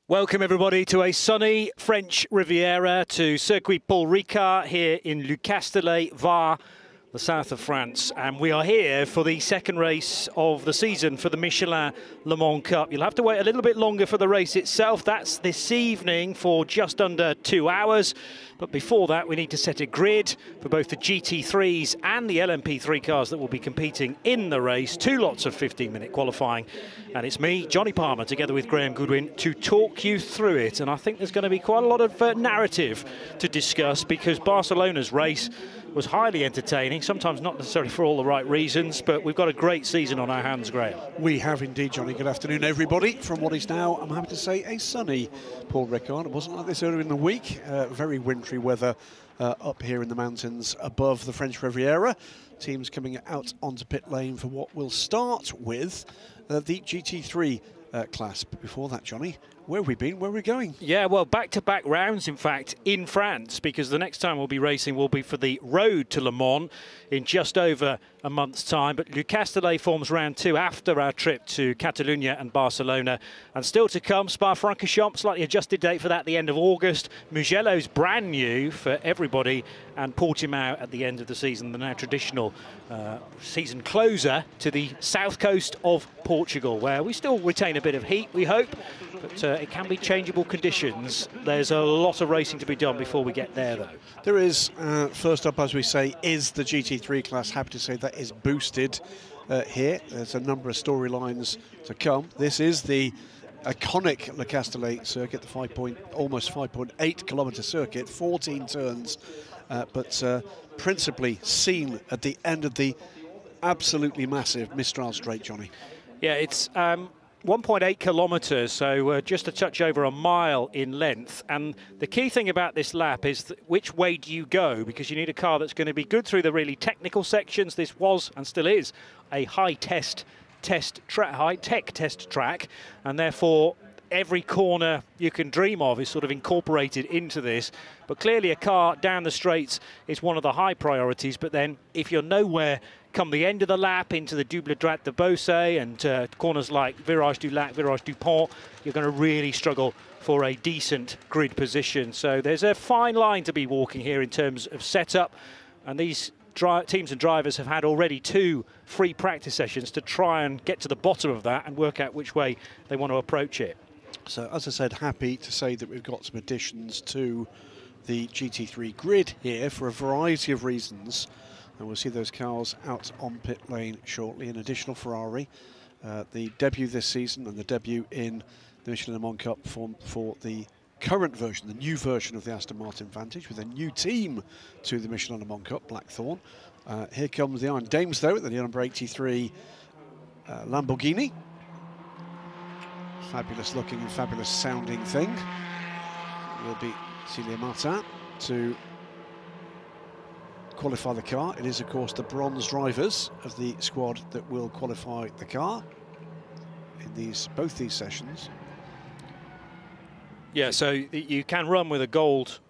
Welcome everybody to a sunny French Riviera, to Circuit Paul Ricard here in Le Castellet, Var, the south of France, and we are here for the second race of the season for the Michelin Le Mans Cup. You'll have to wait a little bit longer for the race itself. That's this evening for just under 2 hours. But before that, we need to set a grid for both the GT3s and the LMP3 cars that will be competing in the race. 2 lots of 15-minute qualifying. And it's me, Johnny Palmer, together with Graham Goodwin, to talk you through it. And I think there's going to be quite a lot of narrative to discuss, because Barcelona's race was highly entertaining, sometimes not necessarily for all the right reasons, but we've got a great season on our hands, Graham. We have indeed, Johnny. Good afternoon, everybody, from what is now, I'm happy to say, a sunny Paul Ricard. It wasn't like this earlier in the week. Very wintry weather up here in the mountains above the French Riviera. Teams coming out onto pit lane for what will start with the GT3 class. But before that, Johnny, where have we been? Where are we going? Yeah, well, back-to-back rounds, in fact, in France, because the next time we'll be racing will be for the road to Le Mans in just over a month's time. But Le Castellet forms round 2 after our trip to Catalonia and Barcelona. And still to come, Spa-Francorchamps, slightly adjusted date for that at the end of August. Mugello's brand new for everybody, and Portimao at the end of the season, the now traditional season closer to the south coast of Portugal, where we still retain a bit of heat, we hope, but it can be changeable conditions. There's a lot of racing to be done before we get there, though. There is. First up, as we say, is the GT3 class. Happy to say that is boosted here. There's a number of storylines to come. This is the iconic Le Castellet circuit, the almost 5.8 kilometre circuit, 14 turns, but principally seen at the end of the absolutely massive Mistral Straight, Johnny. Yeah, it's 1.8 kilometres, so just a touch over a mile in length. And the key thing about this lap is which way do you go, because you need a car that's going to be good through the really technical sections. This was and still is a high-tech test track, and therefore every corner you can dream of is sort of incorporated into this. But clearly a car down the straights is one of the high priorities. But then if you're nowhere come the end of the lap into the Double Droite de Beausset and corners like Virage du Lac, Virage du Pont, you're going to really struggle for a decent grid position. So there's a fine line to be walking here in terms of setup, and these teams and drivers have had already 2 free practice sessions to try and get to the bottom of that and work out which way they want to approach it. So, as I said, happy to say that we've got some additions to the GT3 grid here for a variety of reasons. And we'll see those cars out on pit lane shortly. An additional Ferrari, the debut this season and the debut in the Michelin Le Mans Cup for the current version, the new version of the Aston Martin Vantage, with a new team to the Michelin Le Mans Cup, Blackthorn. Here comes the Iron Dames, though, the number 83 Lamborghini. Fabulous looking and fabulous sounding thing. It will be Celia Martin to qualify the car. It is, of course, the bronze drivers of the squad that will qualify the car in both these sessions. Yeah, so you can run with a gold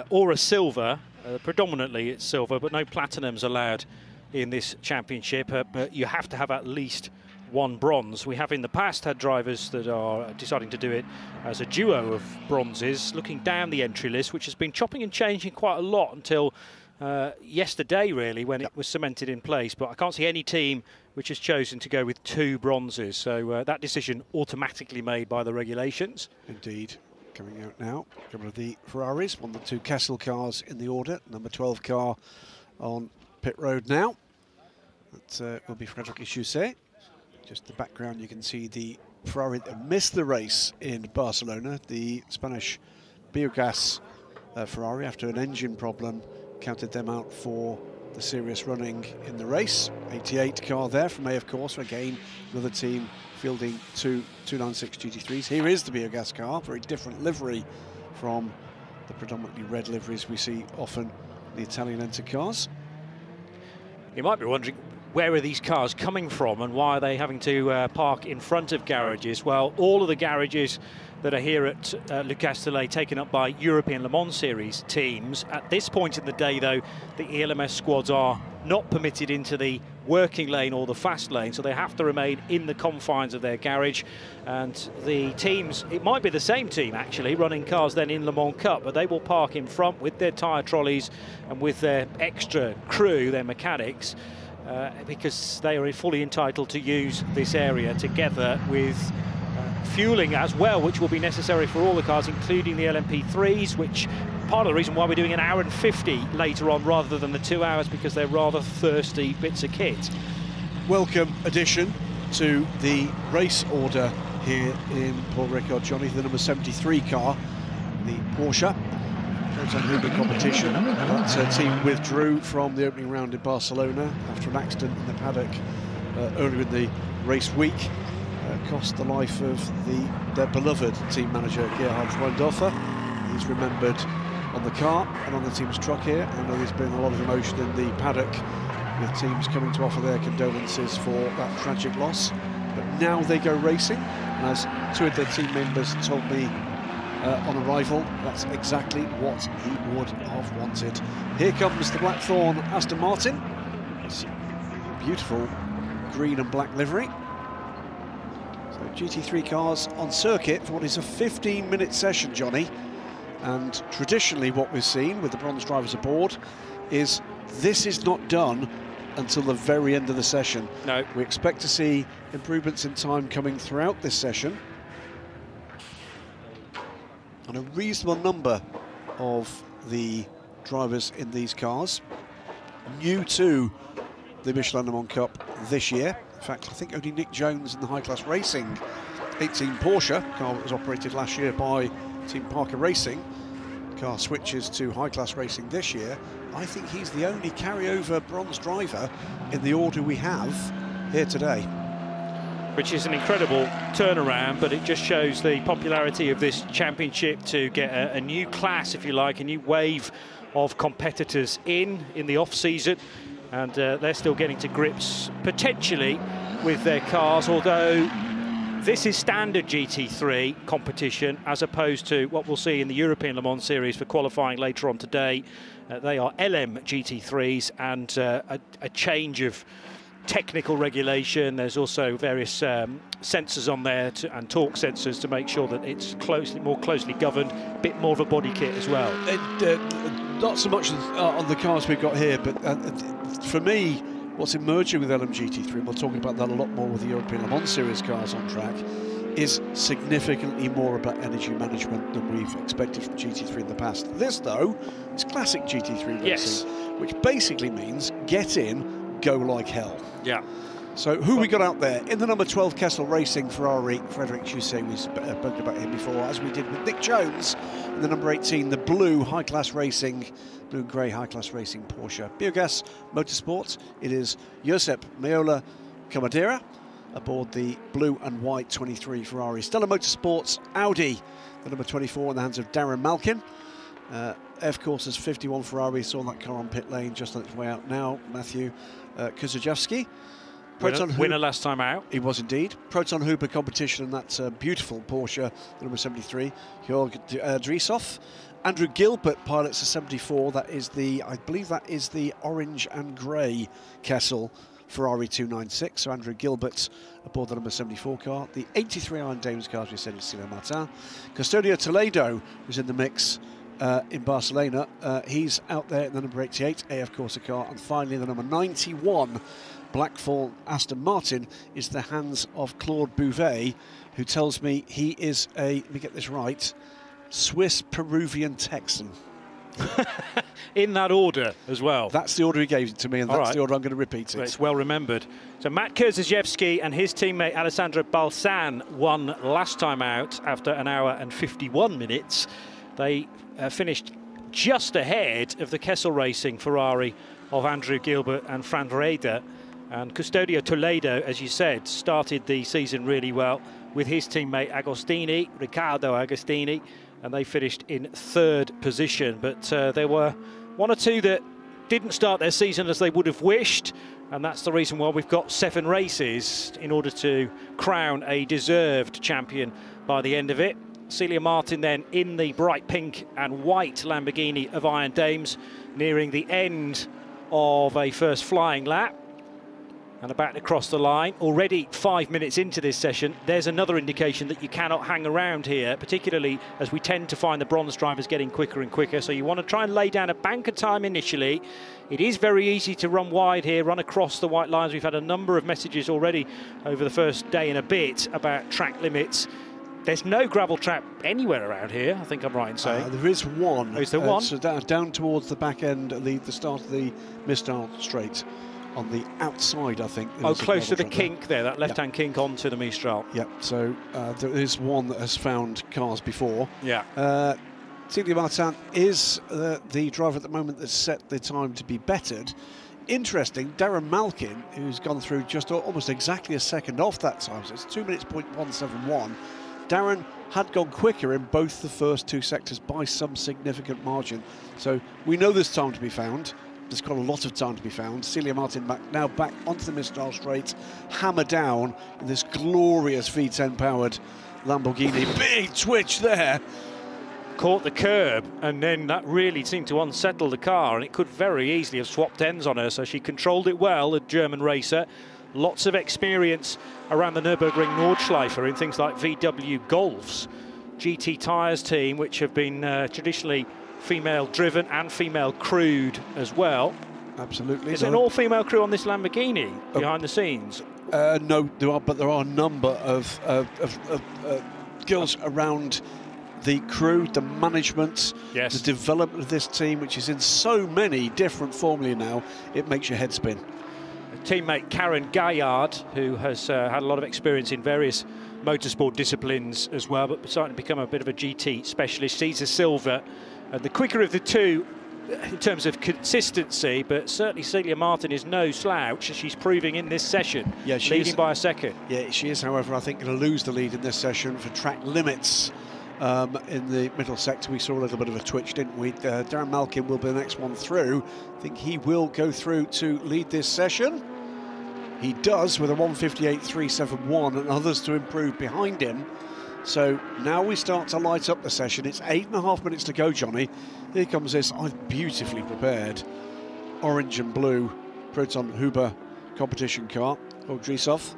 or a silver. Predominantly it's silver, but no platinums allowed in this championship. But you have to have at least 1 bronze. We have in the past had drivers that are deciding to do it as a duo of bronzes, looking down the entry list, which has been chopping and changing quite a lot until yesterday, really, when it was cemented in place. But I can't see any team which has chosen to go with 2 bronzes. So that decision automatically made by the regulations. Indeed. Coming out now, a couple of the Ferraris, 1 of the 2 Castle cars in the order. Number 12 car on pit road now. That will be Frédéric Chousset. Just the background, you can see the Ferrari that missed the race in Barcelona, the Spanish biogas Ferrari, after an engine problem, counted them out for the serious running in the race. 88 car there from A, of course, again, another team fielding 2 296 GT3s. Here is the biogas car, very different livery from the predominantly red liveries we see often in the Italian Enter cars. You might be wondering, where are these cars coming from and why are they having to park in front of garages? Well, all of the garages that are here at Le Castellet taken up by European Le Mans Series teams. At this point in the day, though, the ELMS squads are not permitted into the working lane or the fast lane, so they have to remain in the confines of their garage. And the teams, it might be the same team actually, running cars then in Le Mans Cup, but they will park in front with their tyre trolleys and with their extra crew, their mechanics, because they are fully entitled to use this area together with fueling as well, which will be necessary for all the cars, including the LMP3s, which part of the reason why we're doing an hour and 50 later on rather than the 2 hours, because they're rather thirsty bits of kit. Welcome addition to the race order here in Paul Ricard, Johnny, the number 73 car, the Porsche Proton Huber competition. That team withdrew from the opening round in Barcelona after an accident in the paddock earlier in the race week. Cost the life of their beloved team manager Gerhard Freundorfer. He's remembered on the car and on the team's truck here. I know there's been a lot of emotion in the paddock, with teams coming to offer their condolences for that tragic loss. But now they go racing, and as two of their team members told me on arrival, that's exactly what he would have wanted. Here comes the Blackthorn Aston Martin. It's beautiful green and black livery. So GT3 cars on circuit for what is a 15-minute session, Johnny. And traditionally what we've seen with the bronze drivers aboard is this is not done until the very end of the session. No. We expect to see improvements in time coming throughout this session. And a reasonable number of the drivers in these cars new to the Michelin Le Mans Cup this year. In fact, I think only Nick Jones in the high-class racing 18 Porsche car that was operated last year by Team Parker Racing. Car switches to high-class racing this year. I think he's the only carryover bronze driver in the order we have here today. Which is an incredible turnaround, but it just shows the popularity of this championship to get a new class, if you like, a new wave of competitors in the off-season. And they're still getting to grips, potentially, with their cars, although this is standard GT3 competition, as opposed to what we'll see in the European Le Mans Series for qualifying later on today. They are LMGT3s, and a change of technical regulation. There's also various sensors on there and torque sensors to make sure that it's more closely governed, a bit more of a body kit as well. Not so much on the cars we've got here, but for me, what's emerging with LMGT3, and we're talking about that a lot more with the European Le Mans Series cars on track, is significantly more about energy management than we've expected from GT3 in the past. This, though, is classic GT3 racing, yes, which basically means get in, go like hell. Yeah. So who we got out there? In the number 12 Castellet Racing Ferrari, Frédéric Jousset, we've spoken about him before, as we did with Nick Jones. In the number 18, the blue high-class racing, blue and grey high-class racing Porsche. Biogas Motorsports, it is Josep Meola Camadera aboard the blue and white 23 Ferrari. Stella Motorsports, Audi, the number 24 in the hands of Darren Malkin. F-Course's 51 Ferrari, saw that car on pit lane just on its way out now, Matthew Kuzajewski. Winner last time out. He was indeed. Proton Huber competition, and that's a beautiful Porsche, the number 73, Jörg Drieshoff. Andrew Gilbert pilots a 74, that is I believe that is the orange and grey Kessel Ferrari 296, so Andrew Gilbert aboard the number 74 car. The 83 Iron Dames car, as we said, is Silo Martin. Custodio Toledo was in the mix in Barcelona. He's out there in the number 88 AF Corsa car, and finally the number 91 Blackthorn Aston Martin is the hands of Claude Bouvet, who tells me he is let me get this right, Swiss-Peruvian Texan. In that order as well. That's the order he gave it to me, and that's the order I'm going to repeat it. Well, it's well remembered. So Matt Kuzajewski and his teammate Alessandro Balsan won last time out after an hour and 51 minutes. They finished just ahead of the Kessel Racing Ferrari of Andrew Gilbert and Fran Reda. And Custodio Toledo, as you said, started the season really well with his teammate Agostini, Riccardo Agostini, and they finished in third position. But there were one or two that didn't start their season as they would have wished, and that's the reason why we've got 7 races in order to crown a deserved champion by the end of it. Celia Martin then in the bright pink and white Lamborghini of Iron Dames, nearing the end of a first flying lap. And about to cross the line. Already 5 minutes into this session, there's another indication that you cannot hang around here, particularly as we tend to find the bronze drivers getting quicker and quicker. So you want to try and lay down a bank of time initially. It is very easy to run wide here, run across the white lines. We've had a number of messages already over the first day and a bit about track limits. There's no gravel trap anywhere around here, I think I'm right in saying. There is one. Oh, is there one? So down towards the back end, the start of the Mistral straight. On the outside, I think. Oh, close to the kink there, that left-hand kink onto the Mistral. Yeah, so there is one that has found cars before. Yeah. Celia Martin is the driver at the moment that's set the time to be bettered. Interesting, Darren Malkin, who's gone through just almost exactly a second off that time, so it's 2 minutes, 0.171. Darren had gone quicker in both the first two sectors by some significant margin. So we know there's time to be found. There's quite a lot of time to be found. Celia Martin now back onto the Mistral straight, hammer down in this glorious V10 powered Lamborghini. Big twitch there. Caught the curb, and then that really seemed to unsettle the car, and it could very easily have swapped ends on her, so she controlled it well, the German racer. Lots of experience around the Nürburgring Nordschleife in things like VW Golfs, GT Tyres team, which have been traditionally female-driven and female-crewed as well. Absolutely. Is it an all-female crew on this Lamborghini behind the scenes? No, there are a number of girls around the crew, the management, yes, the development of this team, which is in so many different formulae now, it makes your head spin. Teammate Karen Gaillard, who has had a lot of experience in various motorsport disciplines as well, but starting to become a bit of a GT specialist. Cesar Silva, the quicker of the two in terms of consistency, but certainly Celia Martin is no slouch, as she's proving in this session, leading by a second. Yeah, she is, however, I think, going to lose the lead in this session for track limits. In the middle sector, we saw a little bit of a twitch, didn't we? Darren Malkin will be the next one through. I think he will go through to lead this session. He does, with a 1:58.371 and others to improve behind him. So now we start to light up the session. It's 8.5 minutes to go, Johnny. Here comes this beautifully prepared orange and blue Proton Huber competition car. Odrisov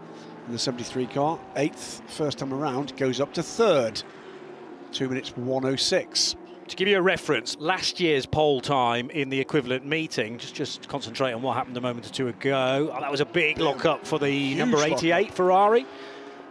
in the 73 car, 8th first time around, goes up to 3rd. 2 minutes 1:06. To give you a reference, last year's pole time in the equivalent meeting, just concentrate on what happened a moment or two ago. Oh, that was a big lock-up for the number 88 Ferrari.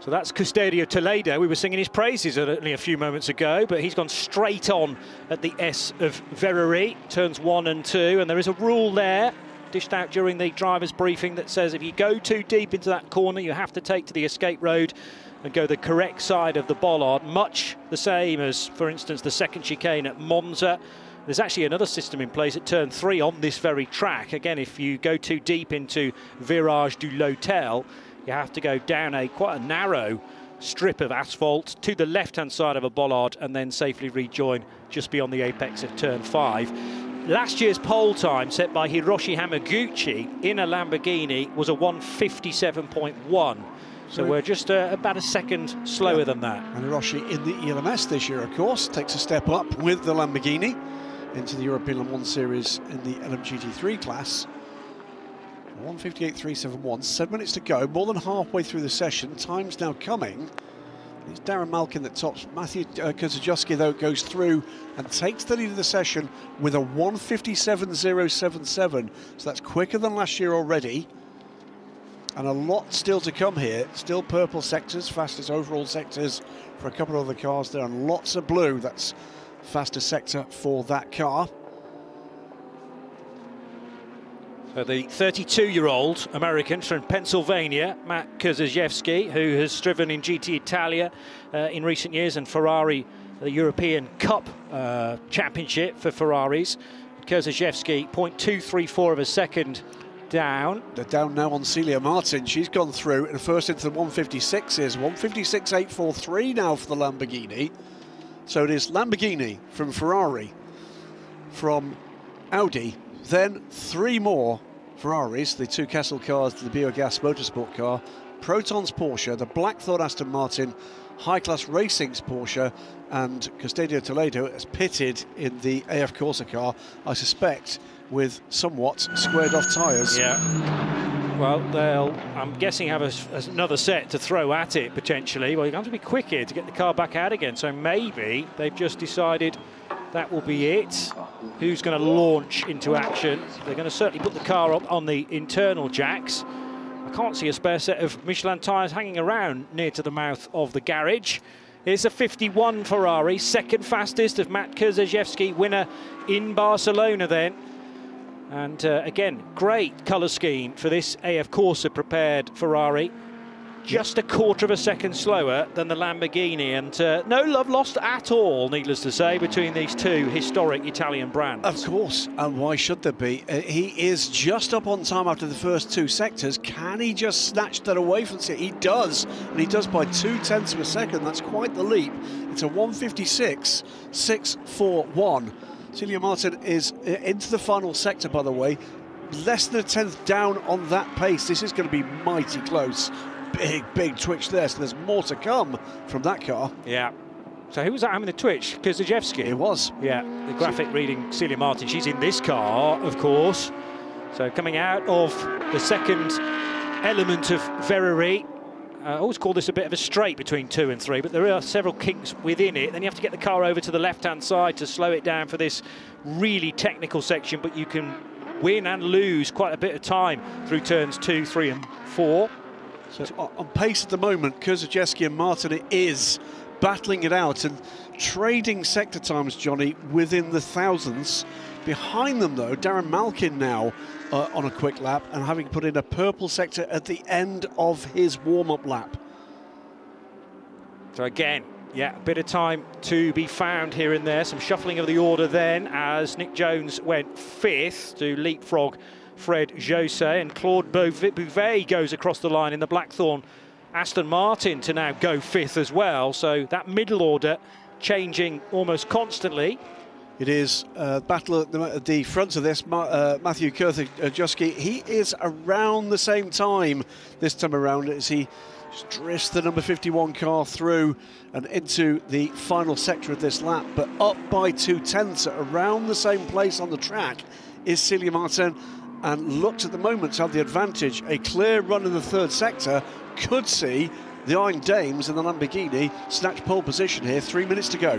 So that's Castellet Toledo. We were singing his praises only a few moments ago, but he's gone straight on at the S of Verrerie, turns 1 and 2, and there is a rule there, dished out during the driver's briefing, that says if you go too deep into that corner, you have to take to the escape road and go the correct side of the bollard, much the same as, for instance, the second chicane at Monza. There's actually another system in place at turn 3 on this very track. Again, if you go too deep into Virage du L'Hôtel, you have to go down quite a narrow strip of asphalt to the left-hand side of a bollard and then safely rejoin just beyond the apex of turn 5. Last year's pole time set by Hiroshi Hamaguchi in a Lamborghini was a 1:57.1. So we're just about a second slower than that. And Hiroshi in the ELMS this year, of course, takes a step up with the Lamborghini into the European Le Mans Series in the LMP3 class. 1:58.371, 7 minutes to go, more than halfway through the session. Time's now coming. It's Darren Malkin that tops. Matthew Kozajewski, though, goes through and takes the lead of the session with a 1:57.077. So that's quicker than last year already. And a lot still to come here. Still purple sectors, fastest overall sectors for a couple of other cars there, and lots of blue. That's fastest sector for that car. So the 32-year-old American from Pennsylvania, Matt Kozajewski, who has driven in GT Italia in recent years and Ferrari, the European Cup Championship for Ferraris. Kozajewski, 0.234 of a second down. They're down now on Celia Martin. She's gone through and first into the 156s. 1:56.843 now for the Lamborghini. So it is Lamborghini from Ferrari, from Audi, then 3 more Ferraris, the 2 Castle cars, the biogas motorsport car, Proton's Porsche, the Blackthorn Aston Martin, High Class Racing's Porsche, and Castellet Toledo has pitted in the AF Corsa car, I suspect with somewhat squared off tyres. Yeah. Well, they'll, I'm guessing, have another set to throw at it, potentially. Well, you have to be quick here to get the car back out again. So maybe they've just decided that will be it. Who's going to launch into action? They're going to certainly put the car up on the internal jacks. I can't see a spare set of Michelin tyres hanging around near to the mouth of the garage. Here's a 51 Ferrari, second fastest of Matt Kurzejewski, winner in Barcelona then. And again, great colour scheme for this AF Corsa prepared Ferrari. Just a quarter of a second slower than the Lamborghini, and no love lost at all, needless to say, between these two historic Italian brands. Of course, and why should there be? He is just up on time after the first two sectors. Can he just snatch that away from it? He does, and he does by 0.2 of a second. That's quite the leap. It's a 1:56.641. Celia Martin is into the final sector, by the way. Less than a tenth down on that pace. This is going to be mighty close. Big twitch there, so there's more to come from that car. Yeah. So who was that having the twitch? Kurzejewski? It was. Yeah, the graphic reading Celia Martin. She's in this car, of course. So coming out of the second element of Verrerie. I always call this a bit of a straight between 2 and 3, but there are several kinks within it. Then you have to get the car over to the left-hand side to slow it down for this really technical section, but you can win and lose quite a bit of time through turns 2, 3 and 4. So on pace at the moment, Kurzejewski and Martin is battling it out and trading sector times, Johnny, within the thousands. Behind them, though, Darren Malkin now on a quick lap and having put in a purple sector at the end of his warm-up lap. So again, yeah, a bit of time to be found here and there. Some shuffling of the order then as Nick Jones went 5th to leapfrog Fred Jose, and Claude Bouvet goes across the line in the Blackthorn Aston Martin to now go 5th as well. So that middle order changing almost constantly. It is battle at the front of this. Matthew Kurzejewski, he is around the same time this time around as he drifts the number 51 car through and into the final sector of this lap, but up by 0.2, around the same place on the track is Celia Martin, and looks at the moment to have the advantage. A clear run in the third sector could see the Iron Dames and the Lamborghini snatch pole position here. 3 minutes to go.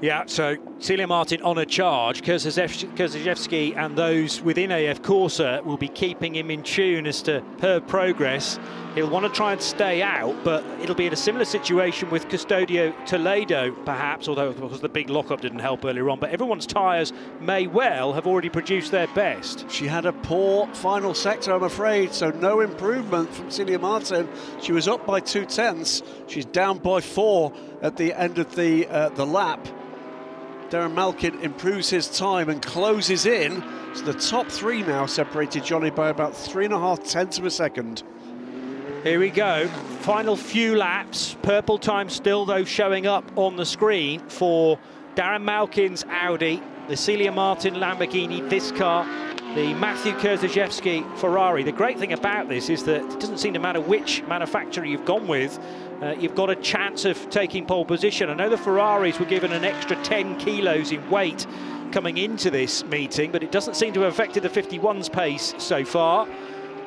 Yeah, so Celia Martin on a charge. Kurzejewski and those within AF Corsa will be keeping him in tune as to her progress. He'll want to try and stay out, but it'll be in a similar situation with Custodio Toledo, perhaps, although of course the big lockup didn't help earlier on, but everyone's tyres may well have already produced their best. She had a poor final sector, I'm afraid, so no improvement from Celia Martin. She was up by 0.2. She's down by 4 at the end of the lap. Darren Malkin improves his time and closes in. So the top 3 now separated, Johnny, by about 3.5 of a second. Here we go, final few laps. Purple time still, though, showing up on the screen for Darren Malkin's Audi, the Celia Martin Lamborghini, this car, the Matthew Kurzejewski Ferrari. The great thing about this is that it doesn't seem to matter which manufacturer you've gone with, you've got a chance of taking pole position. I know the Ferraris were given an extra 10 kilos in weight coming into this meeting, but it doesn't seem to have affected the 51's pace so far.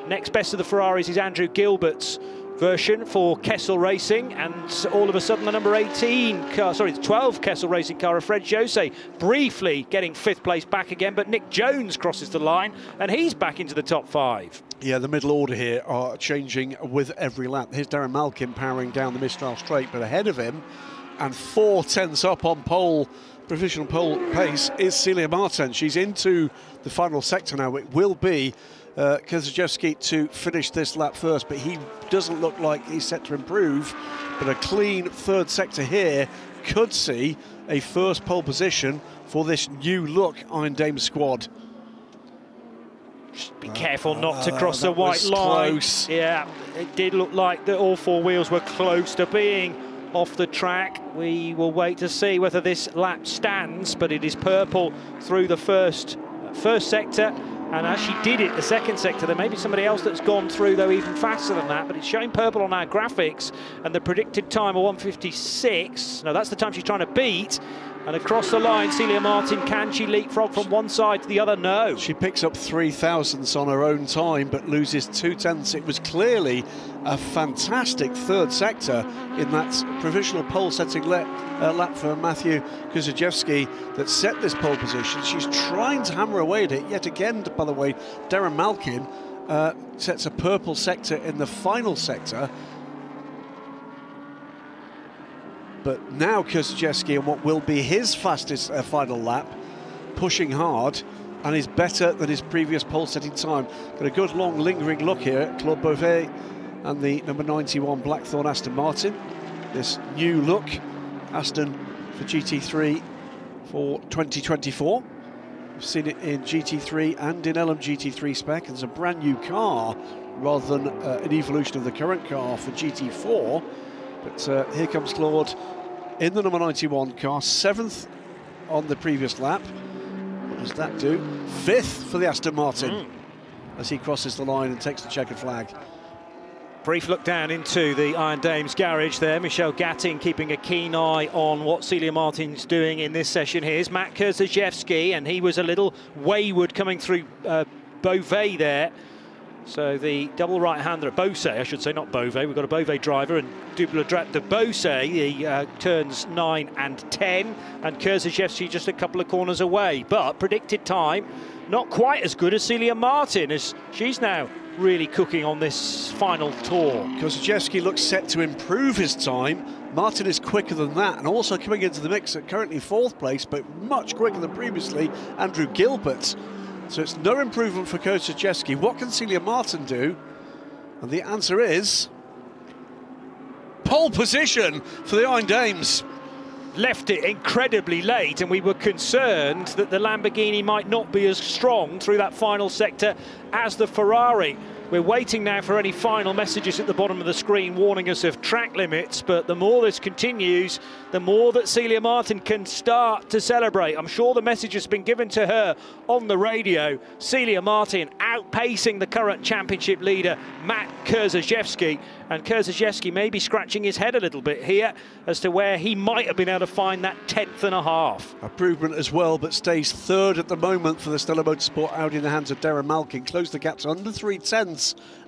Next best of the Ferraris is Andrew Gilbert's version for Kessel Racing, and all of a sudden the number 18 car, sorry, the 12 Kessel Racing car of Fred Jose briefly getting 5th place back again, but Nick Jones crosses the line and he's back into the top 5. Yeah, the middle order here are changing with every lap. Here's Darren Malkin powering down the Mistral Straight, but ahead of him and 0.4 up on pole, provisional pole pace, is Celia Martin. She's into the final sector now. It will be Kurzejewski to finish this lap first, but he doesn't look like he's set to improve. But a clean third sector here could see a first pole position for this new look Iron Dame squad. Just be careful not to cross the white line. Close. Yeah, it did look like that all 4 wheels were close to being off the track. We will wait to see whether this lap stands, but it is purple through the first sector. And as she did it, the second sector, there may be somebody else that's gone through, though, even faster than that. But it's showing purple on our graphics, and the predicted time of 1:56. No, that's the time she's trying to beat. And across the line, Celia Martin, can she leapfrog from one side to the other? No. She picks up 3/1000ths on her own time, but loses 2/10. It was clearly a fantastic third sector in that provisional pole-setting lap for Matthew Kurzajewski that set this pole position. She's trying to hammer away at it. Yet again, by the way, Darren Malkin sets a purple sector in the final sector. But now Kurzajewski, on what will be his fastest final lap, pushing hard, and is better than his previous pole-setting time. Got a good long lingering look here at Claude Beauvais and the number 91 Blackthorn Aston Martin. This new look, Aston for GT3 for 2024. We've seen it in GT3 and in LMP3 spec, and it's a brand new car rather than an evolution of the current car for GT4. But here comes Claude in the number 91 car, 7th on the previous lap. What does that do? 5th for the Aston Martin as he crosses the line and takes the checkered flag. Brief look down into the Iron Dames garage there. Michelle Gatting keeping a keen eye on what Celia Martin's doing in this session. Here's Matt Kurzajewski, and he was a little wayward coming through Beauvais there. So the double right-hander, Beauvais, I should say, not Beauvais. We've got a Beauvais driver, and double droite de Beauvais, he turns 9 and 10, and Kurzajewski just a couple of corners away. But predicted time, not quite as good as Celia Martin, as she's now really cooking on this final tour. Kurzajewski looks set to improve his time. Martin is quicker than that, and also coming into the mix at currently 4th place, but much quicker than previously, Andrew Gilbert. So it's no improvement for Kurzajewski. What can Celia Martin do? And the answer is pole position for the Iron Dames. Left it incredibly late, and we were concerned that the Lamborghini might not be as strong through that final sector as the Ferrari. We're waiting now for any final messages at the bottom of the screen warning us of track limits, but the more this continues, the more that Celia Martin can start to celebrate. I'm sure the message has been given to her on the radio. Celia Martin outpacing the current championship leader, Matt Kurzajewski, and Kurzajewski may be scratching his head a little bit here as to where he might have been able to find that 10th and a half. Improvement as well, but stays 3rd at the moment for the Stella Motorsport Audi in the hands of Darren Malkin. Closed the gap to under 3/10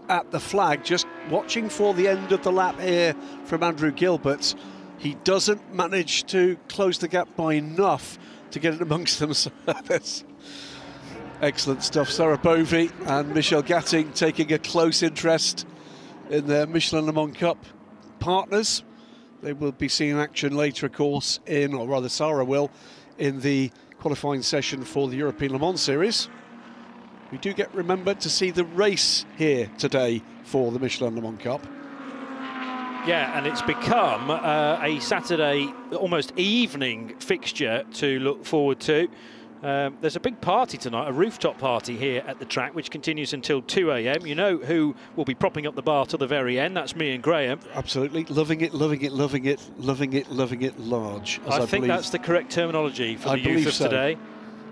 at the flag. Just watching for the end of the lap here from Andrew Gilbert. He doesn't manage to close the gap by enough to get it amongst them. So that's excellent stuff. Sarah Bovey and Michelle Gatting taking a close interest in their Michelin Le Mans Cup partners. They will be seeing action later, of course, in, or rather Sarah will, in the qualifying session for the European Le Mans Series. We do get remembered to see the race here today for the Michelin Le Mans Cup. Yeah, and it's become a Saturday, almost evening fixture to look forward to. There's a big party tonight, a rooftop party here at the track, which continues until 2 a.m. You know who will be propping up the bar till the very end. That's me and Graham. Absolutely. Loving it, loving it, loving it, loving it, loving it large. I think that's the correct terminology for the youth of today.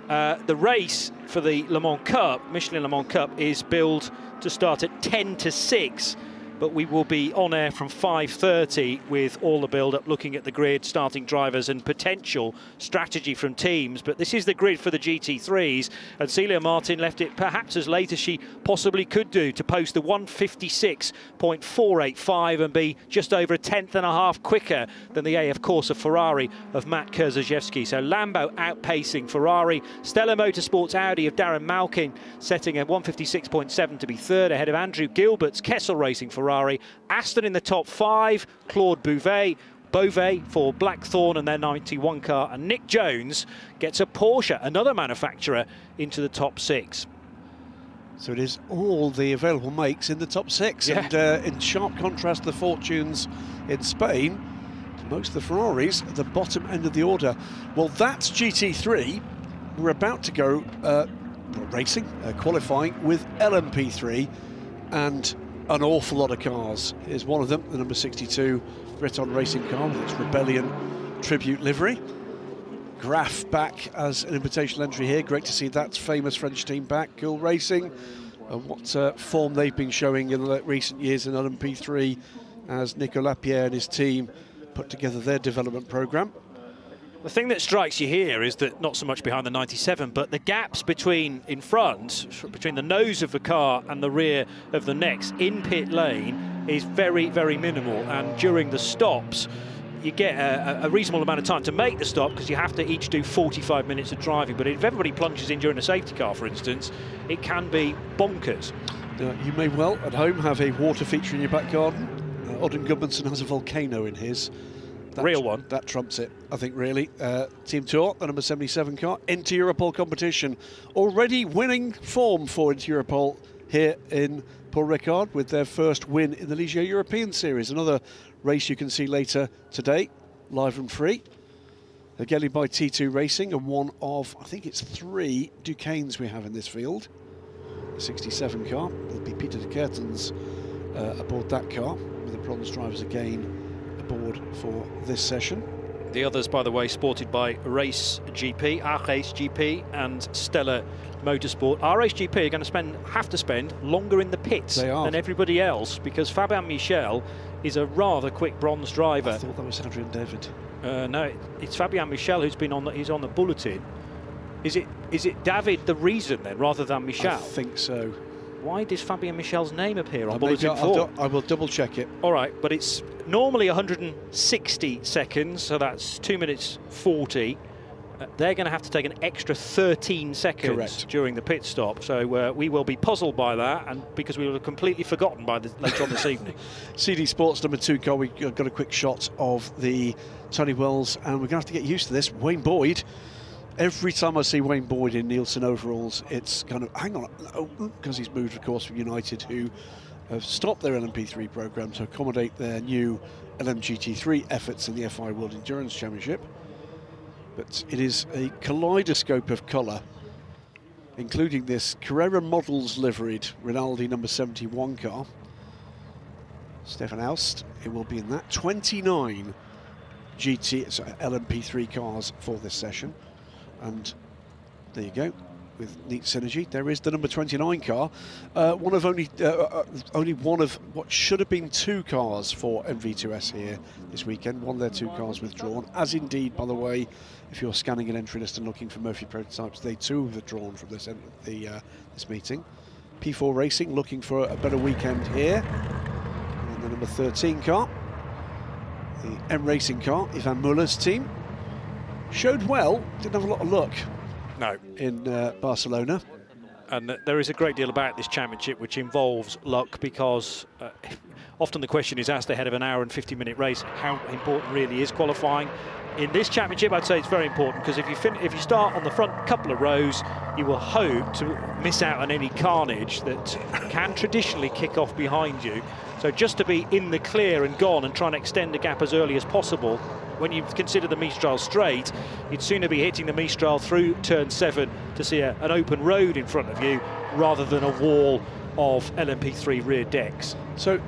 The race for the Le Mans Cup, Michelin Le Mans Cup, is billed to start at 10 to 6. But we will be on air from 5:30 with all the build-up, looking at the grid, starting drivers and potential strategy from teams. But this is the grid for the GT3s, and Celia Martin left it perhaps as late as she possibly could do to post the 1:56.485 and be just over a 10th and a half quicker than the AF Corsa Ferrari of Matt Kurzajewski. So Lambo outpacing Ferrari. Stella Motorsports Audi of Darren Malkin setting a 1:56.7 to be 3rd, ahead of Andrew Gilbert's Kessel Racing Ferrari. Aston in the top 5, Claude Beauvais for Blackthorn and their 91 car, and Nick Jones gets a Porsche, another manufacturer, into the top 6. So it is all the available makes in the top 6, yeah. And in sharp contrast to the fortunes in Spain, most of the Ferraris at the bottom end of the order. Well, that's GT3. We're about to go qualifying with LMP3 and an awful lot of cars. Here's one of them, the number 62 Breton racing car with its Rebellion tribute livery. Graf back as an invitational entry here. Great to see that famous French team back. Cool Racing, and what form they've been showing in the recent years in LMP3 as Nicolas Lapierre and his team put together their development programme. The thing that strikes you here is that not so much behind the 97, but the gaps between in front, between the nose of the car and the rear of the next in pit lane is very, very minimal. And during the stops, you get a reasonable amount of time to make the stop because you have to each do 45 minutes of driving. But if everybody plunges in during a safety car, for instance, it can be bonkers. You may well, at home, have a water feature in your back garden. Odin Gudmundsson has a volcano in his. Real one. That trumps it, I think, really. Team Tour, the number 77 car, into Europol competition. Already winning form for into Europol here in Paul Ricard with their first win in the Ligier European Series. Another race you can see later today, live and free. Again by T2 Racing, and one of, I think it's 3 Duquesnes we have in this field. The 67 car, it'll be Peter de Kertens aboard that car, with the bronze drivers again aboard for this session. The others, by the way, sported by Race GP, Race GP and Stella Motorsport. Race GP are going to have to spend longer in the pits than everybody else because Fabian Michel is a rather quick bronze driver. I thought that was Adrian David. No, it's Fabian Michel who's been on he's on the bulletin. Is it David the reason then, rather than Michel? I think so. Why does Fabian Michel's name appear on bulletin 4? I will double check it. All right, but it's normally 160 seconds, so that's 2 minutes 40. They're going to have to take an extra 13 seconds during the pit stop, so we will be puzzled by that, and because we will have completely forgotten by later on this evening. CD Sports number 2 car, we've got a quick shot of the Tony Wells, and we're going to have to get used to this. Wayne Boyd. Every time I see Wayne Boyd in Nielsen overalls, it's kind of, hang on, because he's moved, of course, from United, who have stopped their LMP3 programme to accommodate their new LMGT3 efforts in the FIA World Endurance Championship. But it is a kaleidoscope of colour, including this Carrera Models liveried Rinaldi number 71 car. Stefan Aust, it will be in that. 29 LMP3 cars for this session. And there you go, with neat synergy. There is the number 29 car, one of only one of what should have been 2 cars for MV2S here this weekend. One of their 2 cars withdrawn, as indeed, by the way, if you're scanning an entry list and looking for Murphy prototypes, they too have withdrawn from this this meeting. P4 Racing looking for a better weekend here. And the number 13 car, the M Racing car, Ivan Muller's team. Showed well, didn't have a lot of luck in Barcelona. And there is a great deal about this championship which involves luck because often the question is asked ahead of an hour and 50-minute race, how important really is qualifying? In this championship, I'd say it's very important because if you start on the front couple of rows, you will hope to miss out on any carnage that can traditionally kick off behind you. So just to be in the clear and gone and try and extend the gap as early as possible, when you consider the Mistral straight, you'd sooner be hitting the Mistral through turn 7 to see an open road in front of you rather than a wall of LMP3 rear decks. So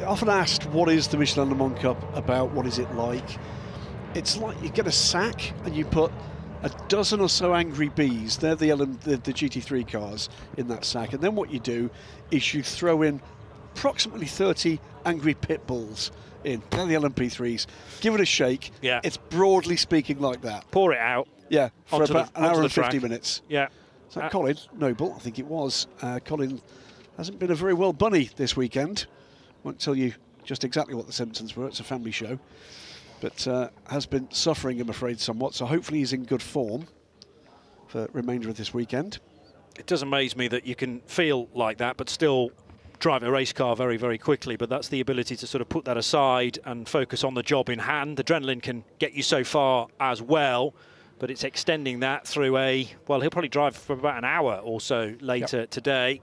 often asked, what is the Michelin Le Mans Cup about? What is it like? It's like you get a sack and you put a dozen or so Angry Bees, they're the GT3 cars in that sack, and then what you do is you throw in approximately 30 Angry Pit Bulls in. They're the LMP3s. Give it a shake. Yeah. It's broadly speaking like that. Pour it out. Yeah, for about an hour and 50 minutes. Yeah. So Colin Noble, I think it was. Colin hasn't been a very well bunny this weekend. Won't tell you just exactly what the symptoms were. It's a family show. But has been suffering, I'm afraid, somewhat. So hopefully he's in good form for the remainder of this weekend. It does amaze me that you can feel like that, but still drive a race car very, very quickly. But that's the ability to sort of put that aside and focus on the job in hand. Adrenaline can get you so far as well, but it's extending that through well, he'll probably drive for about an hour or so later today.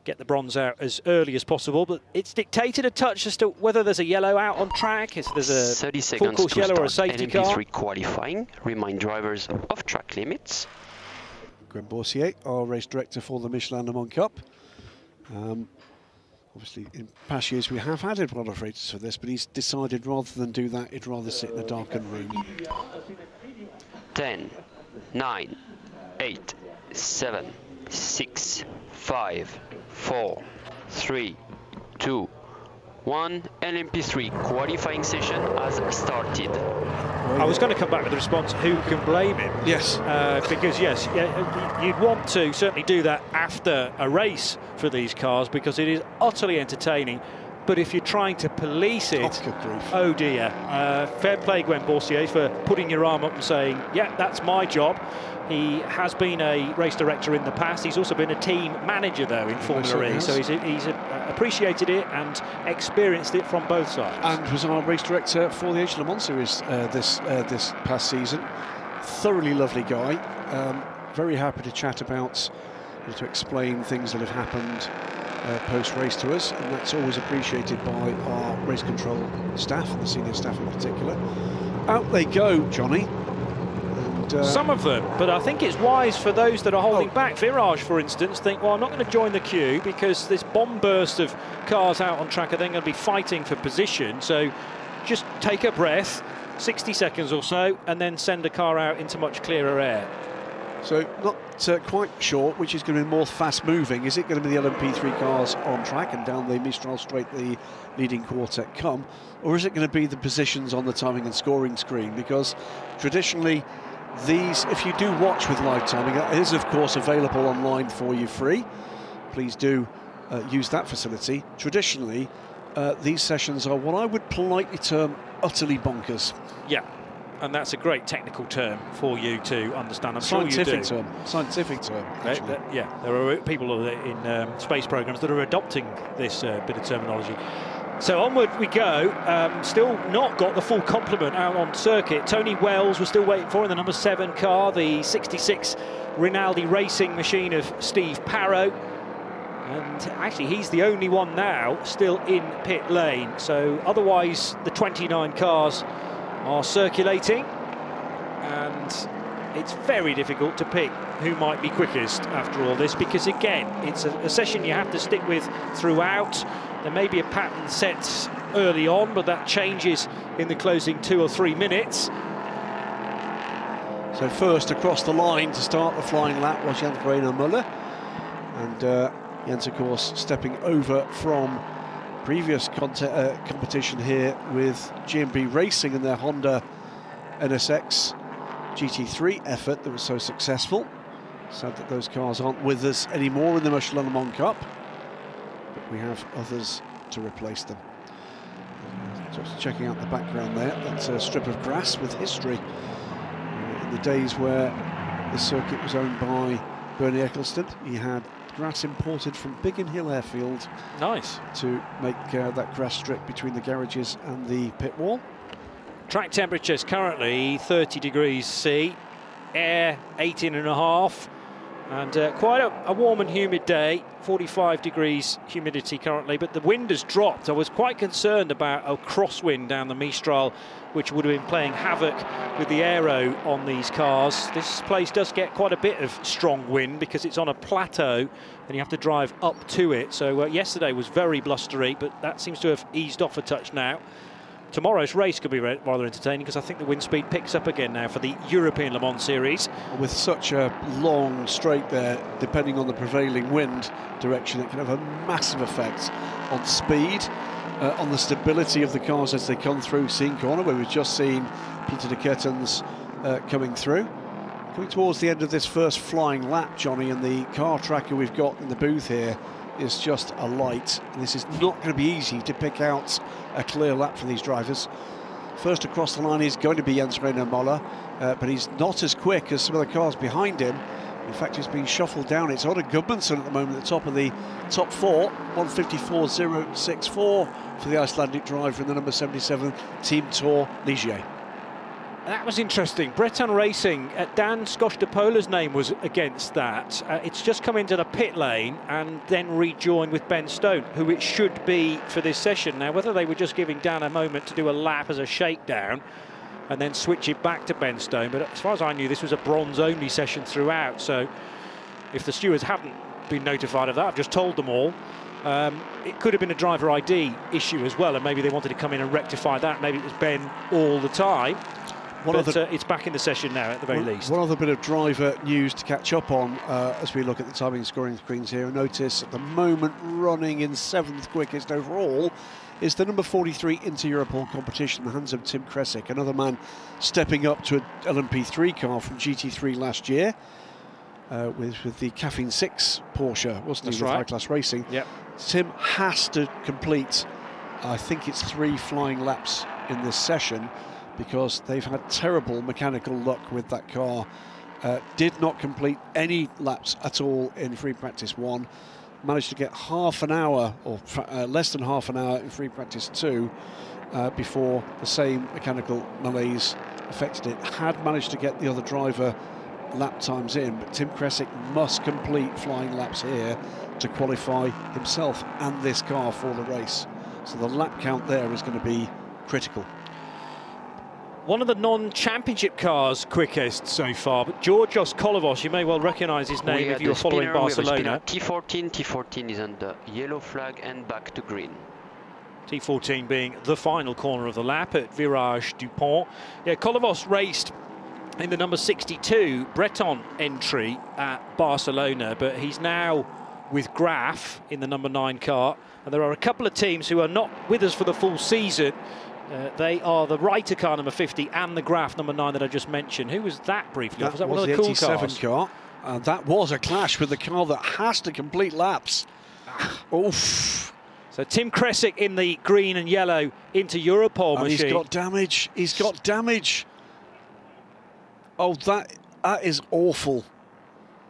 Get the bronze out as early as possible, but it's dictated a touch as to whether there's a yellow out on track, if there's a 30 seconds full course yellow or a safety car. LMP3 qualifying, remind drivers of track limits. Gwen Boursier, our race director for the Michelin Le Mans Cup. Obviously, in past years we have had a lot of races for this, but he's decided rather than do that, he'd rather sit in a darkened room. 10, 9, 8, 7, 6, 5, 4, 3, 2, 1 LMP3 qualifying session has started. I was going to come back with the response, who can blame him? Yes. Because, yes, you'd want to certainly do that after a race for these cars because it is utterly entertaining. But if you're trying to police it, oh dear. Fair play, Gwen Boursier, for putting your arm up and saying, yeah, that's my job. He has been a race director in the past. He's also been a team manager, though, in Formula E. So he's appreciated it and experienced it from both sides. And was our race director for the Le Mans Series this past season. Thoroughly lovely guy. Very happy to chat about, to explain things that have happened post-race to us, and that's always appreciated by our race control staff, and the senior staff in particular. Out they go, Johnny. Some of them, but I think it's wise for those that are holding back. Virage, for instance, think, well, I'm not going to join the queue because this bomb burst of cars out on track are then going to be fighting for position. So just take a breath, 60 seconds or so, and then send a car out into much clearer air. So not quite sure which is going to be more fast-moving. Is it going to be the LMP3 cars on track and down the Mistral straight the leading quartet come, or is it going to be the positions on the timing and scoring screen? Because traditionally, these, if you do watch with live timing, it is of course available online for you free. Please do use that facility. Traditionally, these sessions are what I would politely term utterly bonkers. Yeah, and that's a great technical term for you to understand. I'm scientific sure you do. Scientific term. Yeah, there are people in space programs that are adopting this bit of terminology. So onward we go. Still not got the full complement out on circuit. Tony Wells we're still waiting for in the number 7 car, the 66 Rinaldi racing machine of Steve Parrow. And actually he's the only one now still in pit lane. So otherwise the 29 cars are circulating. And it's very difficult to pick who might be quickest after all this, because again, it's a session you have to stick with throughout. There may be a pattern set early on, but that changes in the closing 2 or 3 minutes. So first across the line to start the flying lap was Jens Müller, and Jens, of course, stepping over from previous competition here with GMB Racing and their Honda NSX GT3 effort that was so successful. Sad that those cars aren't with us anymore in the Michelin Le Mans Cup, but we have others to replace them. Just checking out the background there, that's a strip of grass with history. In the days where the circuit was owned by Bernie Eccleston, he had grass imported from Biggin Hill Airfield. Nice. To make that grass strip between the garages and the pit wall. Track temperatures currently 30 degrees C, air 18.5, and quite a warm and humid day, 45 degrees humidity currently, but the wind has dropped. I was quite concerned about a crosswind down the Mistral, which would have been playing havoc with the aero on these cars. This place does get quite a bit of strong wind because it's on a plateau and you have to drive up to it. So yesterday was very blustery, but that seems to have eased off a touch now. Tomorrow's race could be rather entertaining because I think the wind speed picks up again now for the European Le Mans Series. With such a long straight there, depending on the prevailing wind direction, it can have a massive effect on speed, on the stability of the cars as they come through Seine Corner, where we've just seen Peter de Ketten's coming through. Coming towards the end of this first flying lap, Johnny, and the car tracker we've got in the booth here is just a light. This is not going to be easy to pick out a clear lap for these drivers. First across the line is going to be Jens Müller, but he's not as quick as some of the cars behind him. In fact, he's being shuffled down. It's Oda Gudmundsson at the moment at the top of the top 4, 154.064 for the Icelandic driver in the number 77 Team Tour Ligier. That was interesting. Breton Racing, Dan Skosh-de-Pola's name was against that. It's just come into the pit lane and then rejoined with Ben Stone, who it should be for this session. Now, whether they were just giving Dan a moment to do a lap as a shakedown and then switch it back to Ben Stone, but as far as I knew, this was a bronze-only session throughout. So if the stewards haven't been notified of that, I've just told them all. It could have been a driver ID issue as well, and maybe they wanted to come in and rectify that. Maybe it was Ben all the time. But it's back in the session now at the very least. One other bit of driver news to catch up on as we look at the timing scoring screens here. Notice at the moment running in 7th quickest overall is the number 43 Inter-Europol competition in the hands of Tim Kresick, another man stepping up to an LMP3 car from GT3 last year with the Caffeine 6 Porsche, wasn't he, with high-class racing. Yep. Tim has to complete, I think it's 3 flying laps in this session, because they've had terrible mechanical luck with that car. Did not complete any laps at all in free practice 1. Managed to get half an hour, or less than half an hour in free practice 2 before the same mechanical malaise affected it. Had managed to get the other driver lap times in, but Tim Kresick must complete flying laps here to qualify himself and this car for the race. So the lap count there is going to be critical. One of the non-championship cars quickest so far, but Georgios Kolovos, you may well recognise his name if you're following Barcelona. T14 is on the yellow flag and back to green. T14 being the final corner of the lap at Virage du Pont. Yeah, Kolovos raced in the number 62 Breton entry at Barcelona, but he's now with Graf in the number 9 car. And there are a couple of teams who are not with us for the full season. They are the Reiter car number 50 and the Graf number 9 that I just mentioned. Who was that briefly? That was that was one of the cool cars? car. That was a clash with the car that has to complete laps. Oof. So Tim Kresick in the green and yellow Inter-Europol machine. He's got damage. He's got damage. Oh, that is awful.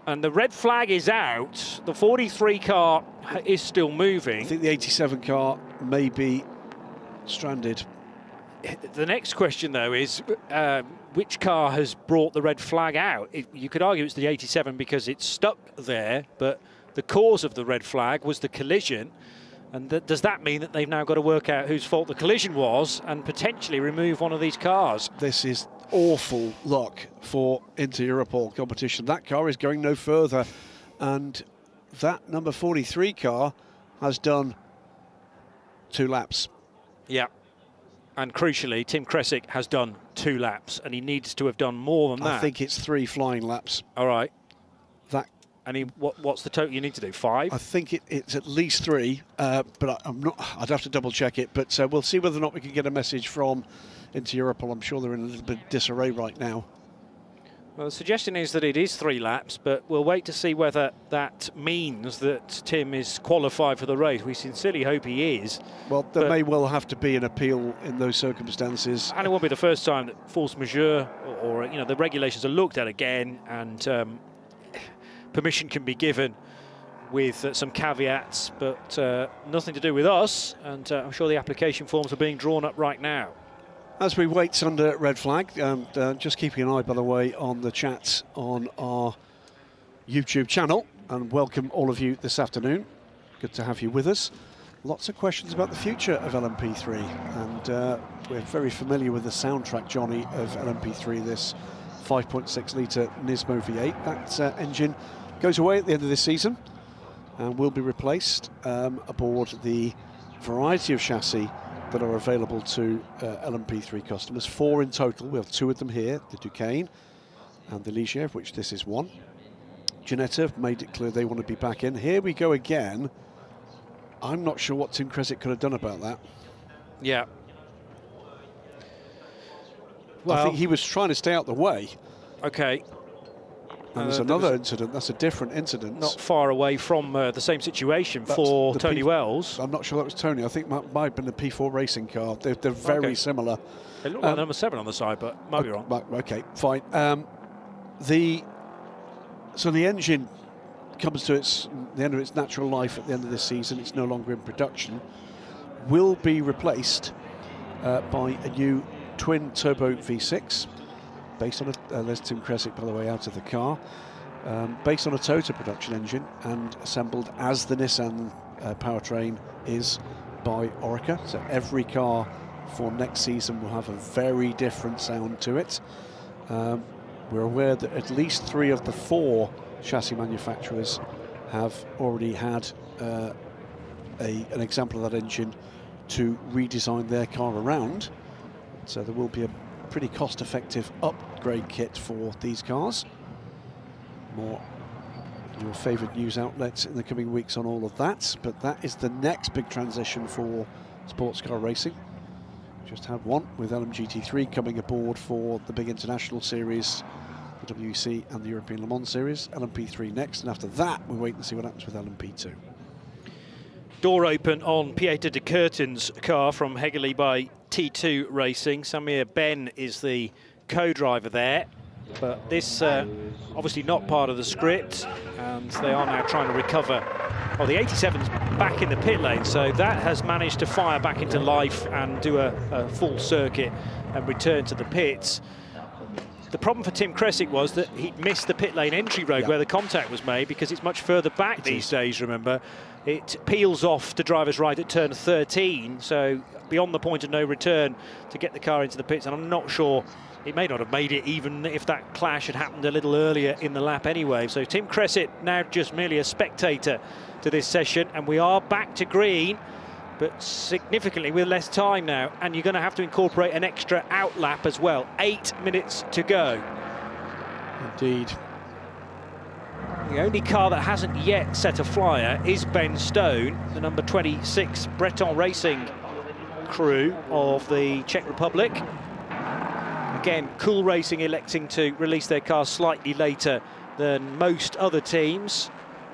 And the red flag is out. The 43 car is still moving. I think the 87 car may be stranded. The next question, though, is which car has brought the red flag out? You could argue it's the 87 because it's stuck there, but the cause of the red flag was the collision. And does that mean that they've now got to work out whose fault the collision was and potentially remove one of these cars? This is awful luck for Inter-Europol competition. That car is going no further, and that number 43 car has done 2 laps. Yeah. And crucially, Tim Kresick has done 2 laps, and he needs to have done more than that. I think it's 3 flying laps. All right. That. And what's the total you need to do? 5? I think it's at least 3, but I'm not. I'd have to double check it. But we'll see whether or not we can get a message from Inter-Europol. I'm sure they're in a little bit of disarray right now. Well, the suggestion is that it is 3 laps, but we'll wait to see whether that means that Tim is qualified for the race. We sincerely hope he is. Well, there may well have to be an appeal in those circumstances. And it won't be the first time that force majeure or you know, the regulations are looked at again, and permission can be given with some caveats, but nothing to do with us. And I'm sure the application forms are being drawn up right now. As we wait under red flag, just keeping an eye, by the way, on the chat on our YouTube channel, and welcome all of you this afternoon. Good to have you with us. Lots of questions about the future of LMP3, and we're very familiar with the soundtrack, Johnny, of LMP3, this 5.6 litre Nismo V8. That engine goes away at the end of this season and will be replaced aboard the variety of chassis that are available to LMP3 customers. 4 in total. We have 2 of them here, the Duquesne and the Ligier, of which this is one. Ginetta have made it clear they want to be back in. Here we go again. I'm not sure what Tim Kresick could have done about that. Yeah. Well, I think he was trying to stay out the way. Okay. And there's another incident. That's a different incident. Not far away from the same situation for Tony Wells. I'm not sure that was Tony. I think that might have been the P4 racing car. They're very similar. They look like number 7 on the side, but might be wrong. Okay, fine. So the engine comes to the end of its natural life at the end of this season. It's no longer in production. Will be replaced by a new twin turbo V6. Based on there's Tim Kresick, by the way, out of the car. Based on a Toyota production engine and assembled as the Nissan powertrain is by Orica. So every car for next season will have a very different sound to it. We're aware that at least 3 of the 4 chassis manufacturers have already had an example of that engine to redesign their car around. So there will be a pretty cost-effective upgrade kit for these cars. More your favourite news outlets in the coming weeks on all of that, but that is the next big transition for sports car racing. Just had one with LMP3 coming aboard for the big international series, the WEC and the European Le Mans series. LMP3 next, and after that we wait and see what happens with LMP2. Door open on Pieter de Kurten's car from Hegerlee by T2 Racing. Samir Ben is the co-driver there, but this obviously not part of the script, and they are now trying to recover. Well, the 87's back in the pit lane, so that has managed to fire back into life and do a full circuit and return to the pits. The problem for Tim Kresick was that he missed the pit lane entry road where the contact was made, because it's much further back these days, remember. It peels off to driver's right at turn 13, so beyond the point of no return to get the car into the pits, and I'm not sure it may not have made it even if that clash had happened a little earlier in the lap anyway. So Tim Kresick now just merely a spectator to this session, and we are back to green, but significantly with less time now, and you're going to have to incorporate an extra out lap as well. 8 minutes to go. Indeed. The only car that hasn't yet set a flyer is Ben Stone, the number 26 Breton Racing crew of the Czech Republic. Again, Cool Racing electing to release their car slightly later than most other teams.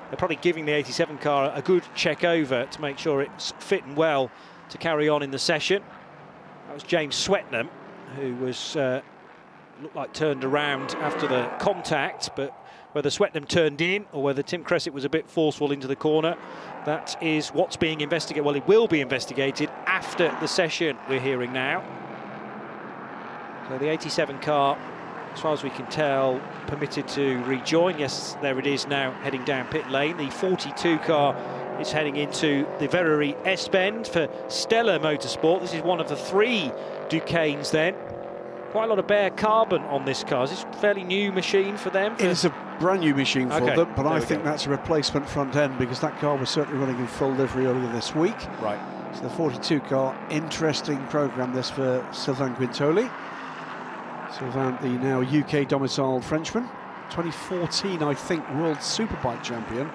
They're probably giving the 87 car a good check over to make sure it's fit and well to carry on in the session. That was James Swetnam, who was looked like turned around after the contact, but whether Swetnam turned in or whether Tim Kresick was a bit forceful into the corner, that is what's being investigated. Well, it will be investigated after the session, we're hearing now. So the 87 car, as far as we can tell, permitted to rejoin. Yes, there it is now, heading down pit lane. The 42 car is heading into the Verrerie S-Bend for Stellar Motorsport. This is one of the 3 Duquesnes then. Quite a lot of bare carbon on this car. Is this a fairly new machine for them? It is a brand new machine for them, but I think go. that's a replacement front end, because that car was certainly running in full livery earlier this week. Right. So the 42 car, interesting programme this for Sylvain Guintoli. Sylvain, the now UK domiciled Frenchman, 2014, I think, World Superbike champion,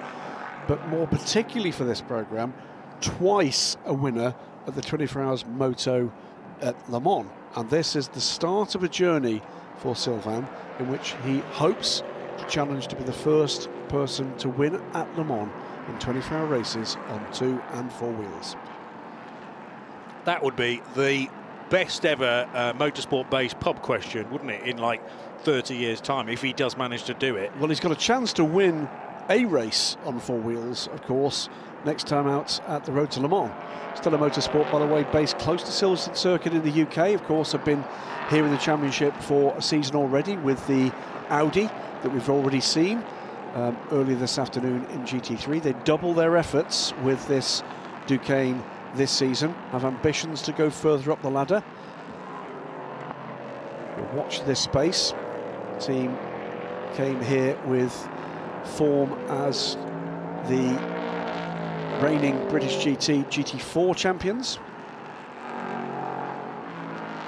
but more particularly for this programme, twice a winner at the 24 Hours Moto at Le Mans. And this is the start of a journey for Sylvain, in which he hopes to challenge to be the first person to win at Le Mans in 24-hour races on 2 and 4 wheels. That would be the best ever motorsport-based pub question, wouldn't it, in like 30 years' time, if he does manage to do it? Well, he's got a chance to win a race on 4 wheels, of course, next time out at the Road to Le Mans. Stellar Motorsport, by the way, based close to Silverstone Circuit in the UK, of course, have been here in the championship for a season already with the Audi that we've already seen earlier this afternoon in GT3. They double their efforts with this Duquesne this season, have ambitions to go further up the ladder. We'll watch this space. The team came here with form as the reigning British GT4 champions.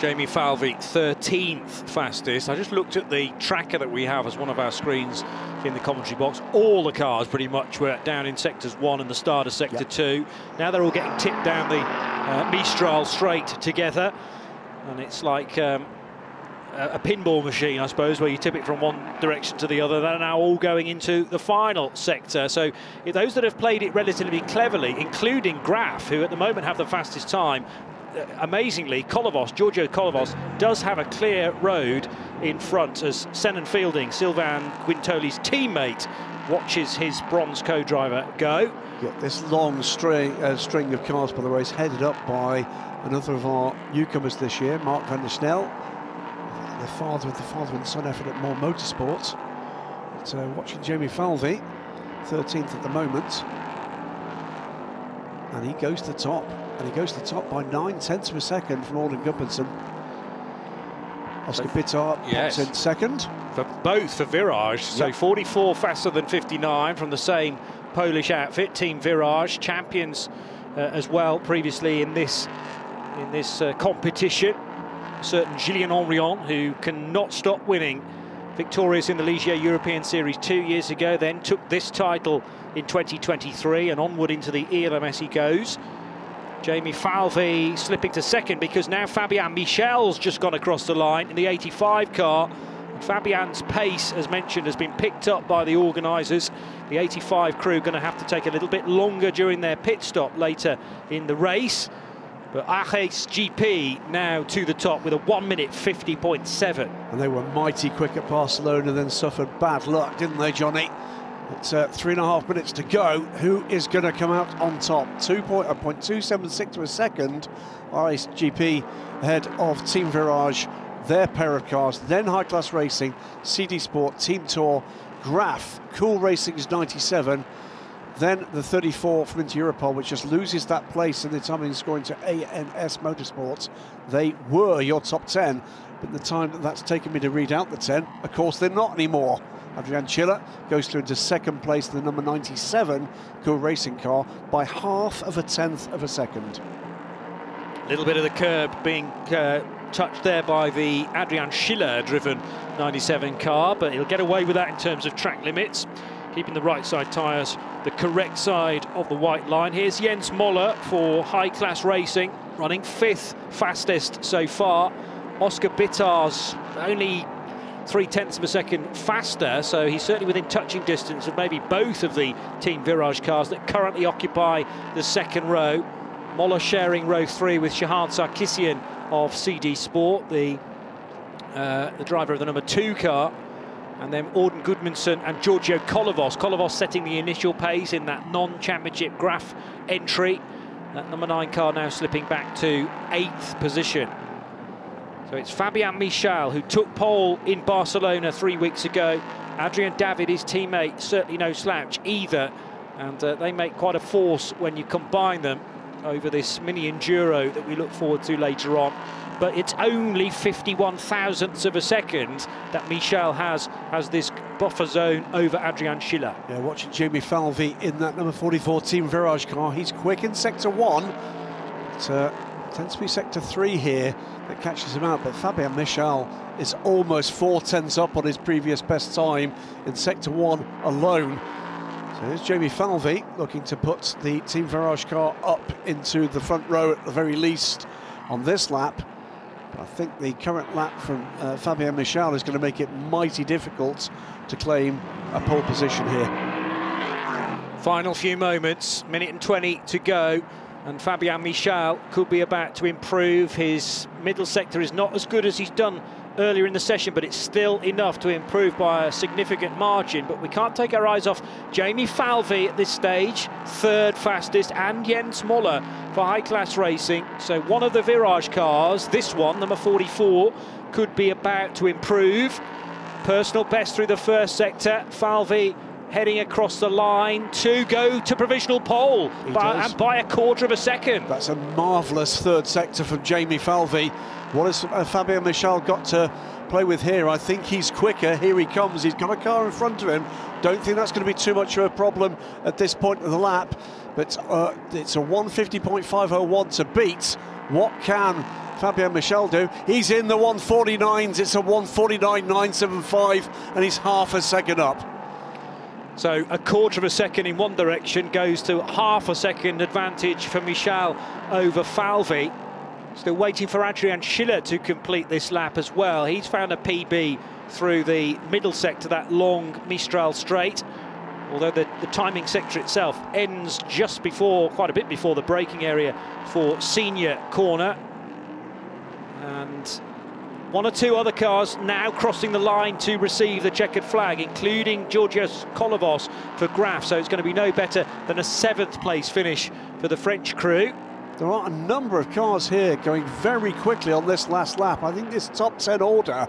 Jamie Falvey, 13th fastest. I just looked at the tracker that we have as one of our screens in the commentary box. All the cars pretty much were down in sectors 1 and the start of sector 2. Now they're all getting tipped down the Mistral straight together, and it's like a pinball machine, I suppose, where you tip it from one direction to the other. They're now all going into the final sector. So those that have played it relatively cleverly, including Graf, who at the moment have the fastest time, amazingly, Giorgio Kolovos does have a clear road in front as Senan Fielding, Sylvain Guintoli's teammate, watches his bronze co-driver go. Yeah, this long string of cars, by the way, is headed up by another of our newcomers this year, Mark van der Snel, the father and son effort at More Motorsports. But, watching Jamie Falvey, 13th at the moment, and he goes to the top. And he goes to the top by 9/10 of a second from Alden Gudbranson. Oscar Bitar pops in second. For Virage, so 44 faster than 59 from the same Polish outfit, Team Virage, champions as well previously in this competition. Certain Julien Henrion, who cannot stop winning, victorious in the Ligier European Series 2 years ago, then took this title in 2023, and onward into the ELMS he goes. Jamie Falvey slipping to second because now Fabien Michel's just gone across the line in the 85 car. Fabien's pace, as mentioned, has been picked up by the organisers. The 85 crew going to have to take a little bit longer during their pit stop later in the race. But Ares GP now to the top with a 1 minute 50.7. And they were mighty quick at Barcelona, then suffered bad luck, didn't they, Johnny? It's 3.5 minutes to go. Who is going to come out on top? 2.276 to a second. Ares GP ahead of Team Virage, their pair of cars. Then High Class Racing, CD Sport, Team Tour, Graf, Cool Racing's 97. Then the 34 from Inter Europol, which just loses that place in the timing scoring to ANS Motorsports. They were your top 10, but the time that's taken me to read out the 10, of course, they're not anymore. Adrian Schiller goes through into second place, the number 97 Cool Racing car, by 0.5 of a second. A little bit of the curb being touched there by the Adrian Schiller driven 97 car, but he'll get away with that in terms of track limits, keeping the right side tyres the correct side of the white line. Here's Jens Moller for High Class Racing, running 5th fastest so far. Oscar Bittar's only 0.3 of a second faster, so he's certainly within touching distance of maybe both of the Team Virage cars that currently occupy the second row. Moller sharing row 3 with Shahan Sarkissian of CD Sport, the driver of the number 2 car, and then Auden Gudmundsson and Giorgio Kolovos. Kolovos setting the initial pace in that non-championship Graf entry. That number 9 car now slipping back to 8th position. So it's Fabien Michel, who took pole in Barcelona 3 weeks ago. Adrian David, his teammate, certainly no slouch either. And they make quite a force when you combine them over this mini enduro that we look forward to later on. But it's only 51 thousandths of a second that Michel has this buffer zone over Adrian Schiller. Yeah, watching Jamie Falvey in that number 44 Team Virage car. He's quick in sector 1. It tends to be sector 3 here that catches him out, but Fabien Michel is almost 0.4 up on his previous best time in sector 1 alone. So here's Jamie Falvey looking to put the Team Virage car up into the front row at the very least on this lap. But I think the current lap from Fabien Michel is going to make it mighty difficult to claim a pole position here. Final few moments, minute and 20 to go, and Fabien Michel could be about to improve. His middle sector is not as good as he's done earlier in the session, but it's still enough to improve by a significant margin. But we can't take our eyes off Jamie Falvey at this stage, 3rd fastest, and Jens Moller for High Class Racing. So one of the Virage cars, this one, number 44, could be about to improve. Personal best through the first sector. Falvey heading across the line to go to provisional pole and by 1/4 of a second. That's a marvellous 3rd sector from Jamie Falvey. What has Fabien Michel got to play with here? I think he's quicker. Here he comes. He's got a car in front of him. Don't think that's going to be too much of a problem at this point of the lap. But it's a 150.501 to beat. What can Fabien Michel do? He's in the 149s. It's a 149.975, and he's 0.5 second up. So 1/4 of a second in one direction goes to 0.5 second advantage for Michel over Falvey. Still waiting for Adrian Schiller to complete this lap as well. He's found a PB through the middle sector, that long Mistral straight. Although the timing sector itself ends just before, quite a bit before the braking area for Senior Corner. And 1 or 2 other cars now crossing the line to receive the checkered flag, including Georgios Kolovos for Graf. So it's going to be no better than a 7th place finish for the French crew. There are a number of cars here going very quickly on this last lap. I think this top 10 order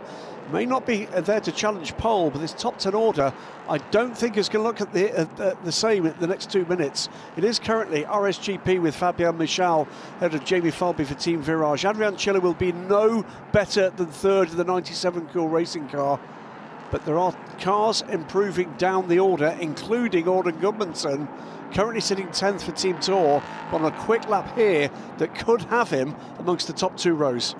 may not be there to challenge pole, but this top 10 order I don't think is going to look at the same at the next 2 minutes. It is currently RSGP with Fabien Michel ahead of Jamie Falvey for Team Virage. Adrian Schiller will be no better than 3rd in the 97 Cool Racing car. But there are cars improving down the order, including Auden Gudmundsson, currently sitting 10th for Team Tour, but on a quick lap here that could have him amongst the top 2 rows.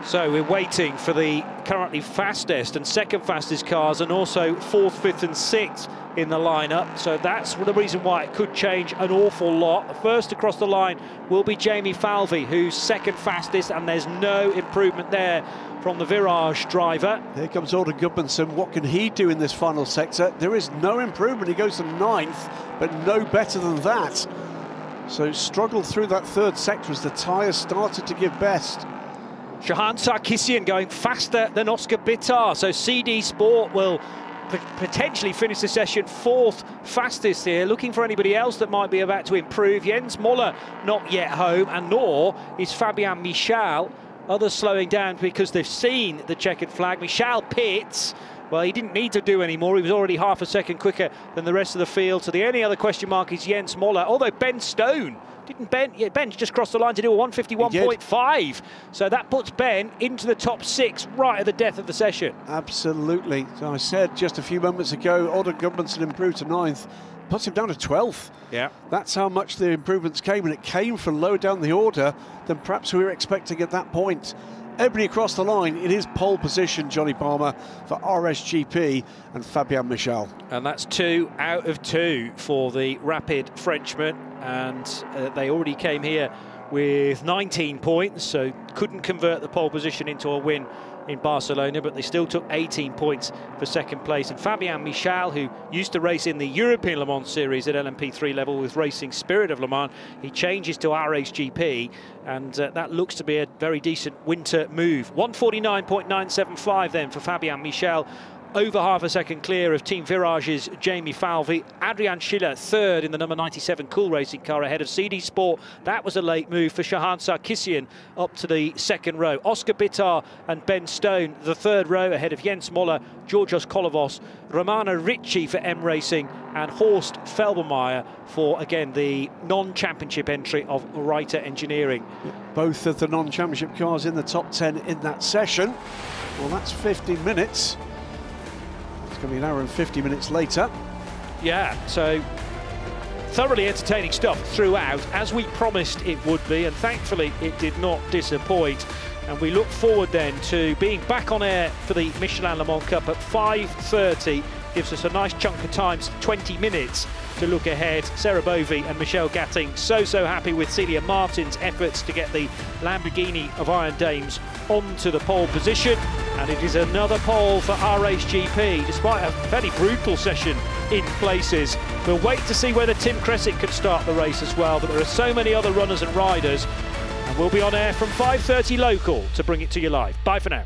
So we're waiting for the currently fastest and second fastest cars, and also 4th, 5th and 6th in the lineup. So that's the reason why it could change an awful lot. The first across the line will be Jamie Falvey, who's second fastest, and there's no improvement there from the Virage driver. Here comes Alden Gudmundsson. What can he do in this final sector? There is no improvement. He goes to 9th, but no better than that. So struggled through that 3rd sector as the tyres started to give best. Shahan Sarkisian going faster than Oscar Bitar, so CD Sport will potentially finish the session 4th fastest here, looking for anybody else that might be about to improve. Jens Moller not yet home, and nor is Fabian Michel. Others slowing down because they've seen the checkered flag. Michel pits. Well, he didn't need to do any more. He was already half a second quicker than the rest of the field. So the only other question mark is Jens Moller, although Ben Stone didn't. Ben just crossed the line to do a 151.5. So that puts Ben into the top 6 right at the death of the session. Absolutely. So I said just a few moments ago, Alden Gudmundsson improved to 9th, puts him down to 12th. Yeah. That's how much the improvements came, and it came from lower down the order than perhaps we were expecting at that point. Everybody across the line, it is pole position, Johnny Palmer, for RSGP and Fabian Michel. And that's 2 out of 2 for the rapid Frenchman, and they already came here with 19 points, so couldn't convert the pole position into a win in Barcelona, but they still took 18 points for second place. And Fabian Michel, who used to race in the European Le Mans series at LMP3 level with Racing Spirit of Le Mans, he changes to RHGP, and that looks to be a very decent winter move. 149.975 then for Fabian Michel, over half a second clear of Team Virage's Jamie Falvey. Adrian Schiller 3rd in the number 97 Cool Racing car ahead of CD Sport. That was a late move for Shahan Sarkisian up to the 2nd row. Oscar Bitar and Ben Stone the 3rd row ahead of Jens Moller, Georgios Kolovos, Romano Ricci for M Racing, and Horst Felbermeier for, again, the non-championship entry of Reiter Engineering. Both of the non-championship cars in the top 10 in that session. Well, that's 15 minutes. It's going to be an hour and 50 minutes later. Yeah, so thoroughly entertaining stuff throughout, as we promised it would be, and thankfully it did not disappoint. And we look forward then to being back on air for the Michelin Le Mans Cup at 5:30. Gives us a nice chunk of time, 20 minutes to look ahead. Sarah Bovey and Michelle Gatting so happy with Celia Martin's efforts to get the Lamborghini of Iron Dames onto the pole position. And it is another pole for RHGP, despite a fairly brutal session in places. We'll wait to see whether Tim Cressick can start the race as well, but there are so many other runners and riders. And we'll be on air from 5:30 local to bring it to you live. Bye for now.